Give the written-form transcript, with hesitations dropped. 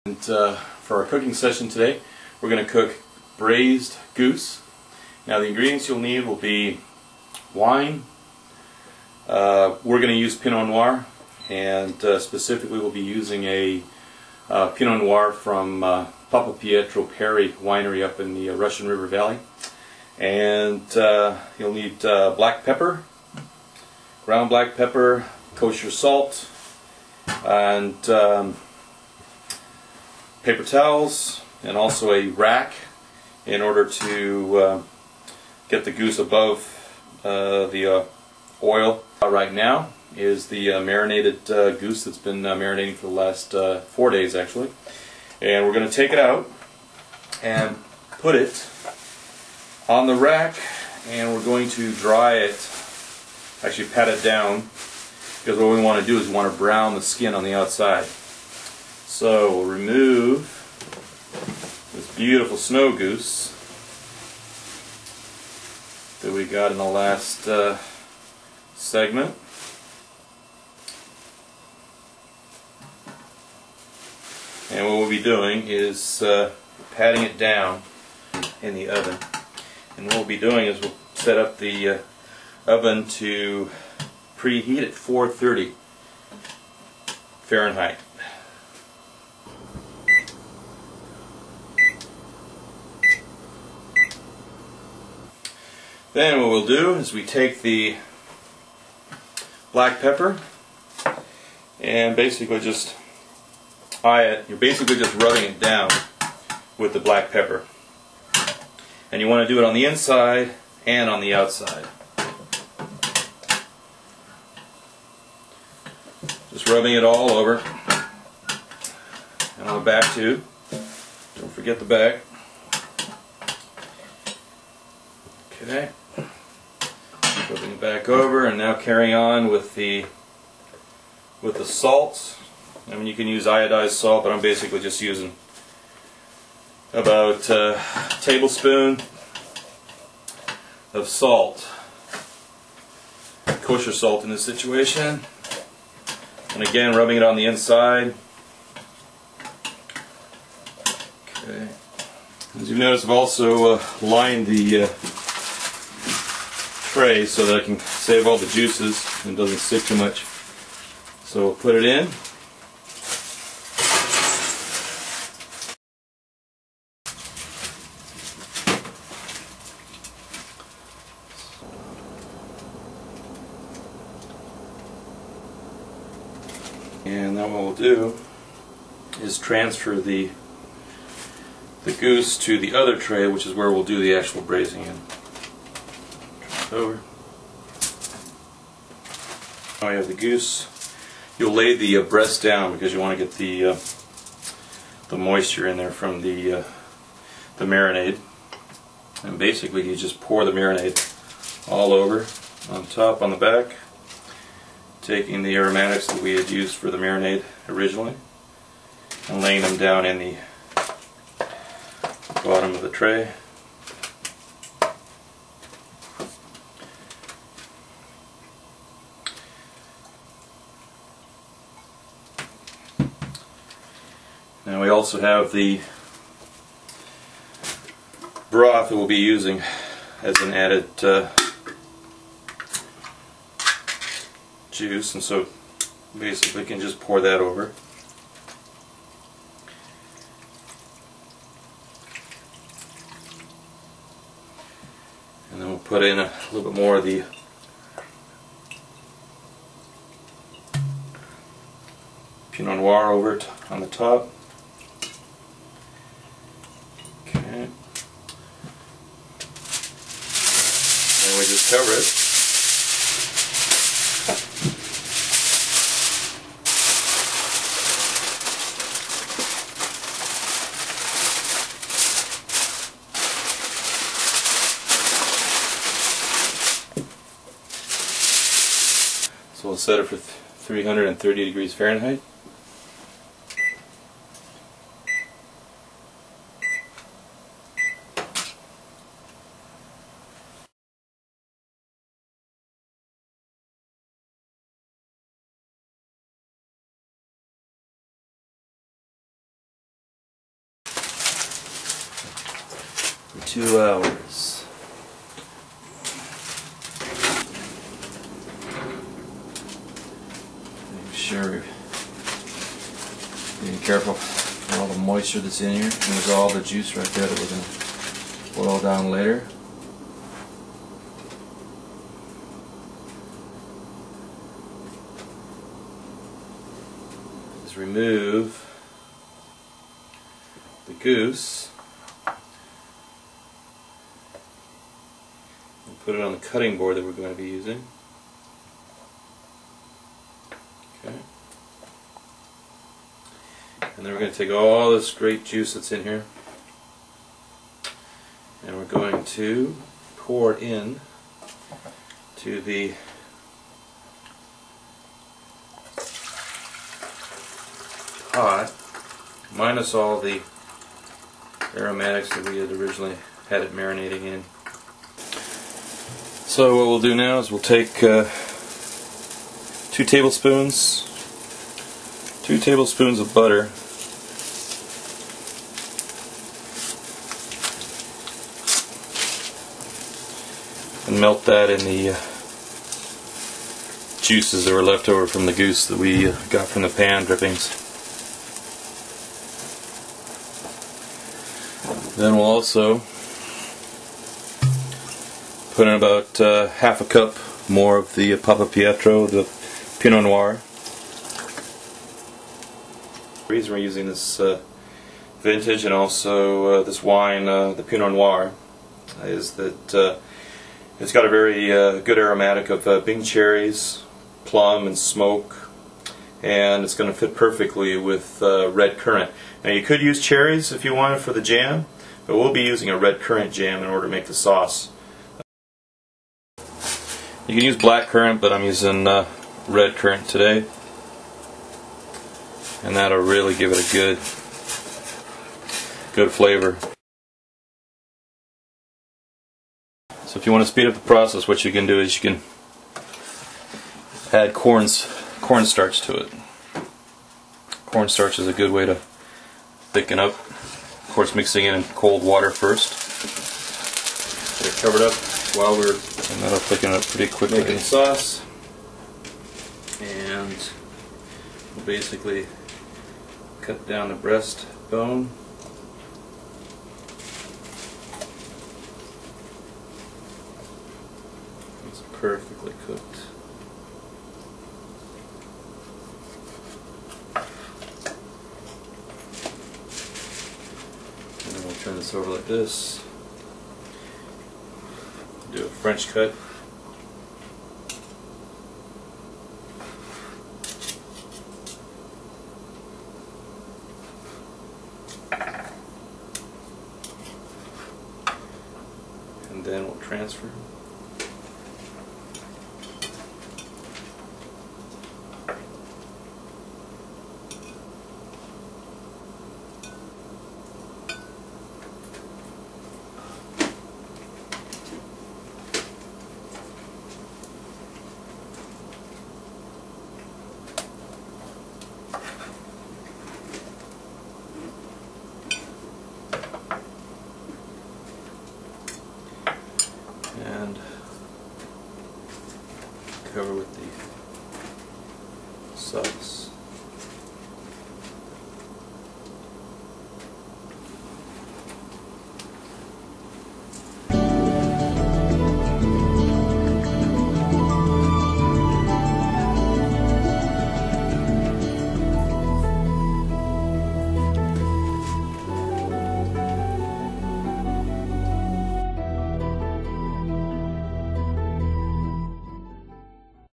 And for our cooking session today, we're going to cook braised goose. Now the ingredients you'll need will be wine. We're going to use Pinot Noir, and specifically we'll be using a Pinot Noir from Papapietro Perry Winery up in the Russian River Valley. And you'll need black pepper, ground black pepper, kosher salt, and paper towels, and also a rack in order to get the goose above the oil. Right now is the marinated goose that's been marinating for the last 4 days actually, and we're going to take it out and put it on the rack, and we're going to dry it, actually pat it down, because what we want to do is we want to brown the skin on the outside. So we'll remove this beautiful snow goose that we got in the last segment. And what we'll be doing is patting it down in the oven. And what we'll be doing is we'll set up the oven to preheat at 430 Fahrenheit. Then what we'll do is we take the black pepper and basically just eye it. You're basically just rubbing it down with the black pepper. And you want to do it on the inside and on the outside. Just rubbing it all over. And on the back too. Don't forget the back. Okay. Flipping it back over, and now carrying on with the salt. I mean, you can use iodized salt, but I'm basically just using about a tablespoon of salt, kosher salt in this situation. And again, rubbing it on the inside. Okay. As you've noticed, I've also lined the tray so that I can save all the juices and it doesn't stick too much. So we'll put it in. And then what we'll do is transfer the goose to the other tray, which is where we'll do the actual braising in. Over. Now we have the goose. You'll lay the breast down because you want to get the moisture in there from the marinade. And basically you just pour the marinade all over, on top, on the back, taking the aromatics that we had used for the marinade originally and laying them down in the bottom of the tray. Now we also have the broth that we'll be using as an added juice, and so basically you can just pour that over. And then we'll put in a little bit more of the Pinot Noir over it on the top. Okay. And we just cover it. So we'll set it for 330 degrees Fahrenheit. for 2 hours. Make sure being careful for all the moisture that's in here. And there's all the juice right there that we're going to boil down later. Just remove the goose and put it on the cutting board that we're going to be using. Okay. And then we're going to take all this great juice that's in here and we're going to pour it in to the pot, minus all the aromatics that we had originally had it marinating in. So what we'll do now is we'll take 2 tablespoons of butter, and melt that in the juices that were left over from the goose that we got from the pan drippings. Then we'll also put in about half a cup more of the Papapietro, the Pinot Noir. The reason we're using this vintage and also this wine, the Pinot Noir, is that it's got a very good aromatic of Bing cherries, plum, and smoke, and it's going to fit perfectly with red currant. Now you could use cherries if you wanted for the jam, but we'll be using a red currant jam in order to make the sauce. You can use black currant, but I'm using red currant today, and that'll really give it a good flavor. So if you want to speed up the process, what you can do is you can add cornstarch to it. Cornstarch is a good way to thicken up. Of course, mixing it in cold water first. Get it covered up while we're, and that'll thicken it up pretty quickly. Making sauce, and we'll basically cut down the breast bone. It's perfectly cooked. And then we'll turn this over like this. Do a French cut. And then we'll transfer.